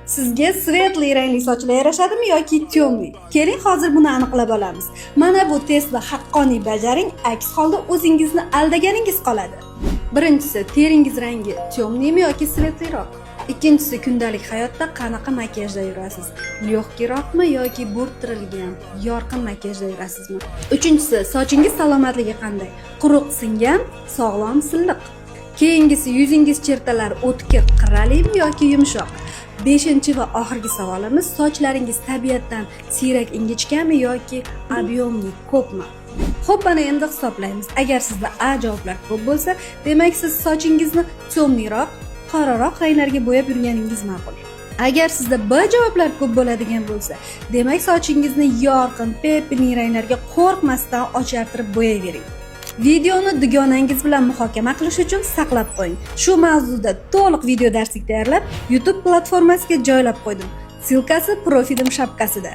Sizga svetli rangli sochlar yarashadimi yoki temli? Keling, hozir buni aniqlab olamiz. Mana bu testni haqqoniy bajaring, aks holda o'zingizni aldaganingiz qoladi. Birinchisi, teringiz rangi temlimi yoki svetliroq? Ikkinchisi, kundalik hayotda qanaqa makiyajda yurasiz? Lyoqkiroqmi yoki bo'rttirilgan, yorqin makiyajda yurasizmi? Uchinchisi, sochingiz salomatligi qanday? Quruq, singan, sog'lom, silliq. Keyingisi, yuzingiz chertalari o'tkir, qirralimi yoki yumshoq? Beshinchi va oxirgi savolimiz, sochlaringiz tabiatdan siyrak ingichkami yoki объемli, ko'pmi? Xo'p, mana endi hisoblaymiz. Agar sizda A javoblar ko'p bo'lsa, demak siz sochingizni temliroq, qoraroq ranglarga bo'yab yurganingiz ma'qul. Agar sizda B javoblar ko'p bo'ladigan bo'lsa, demak sochingizni yorqin, pepli ranglarga qo'rqmasdan ochartirib bo'yayvering. Videoni dugonangiz bilan muhokama qilish uchun saqlab qo'ying. Shu mavzuda to'liq video darslik tayyorlab, YouTube platformasiga joylab qo'ydim. Silkasi profilim shapkasida.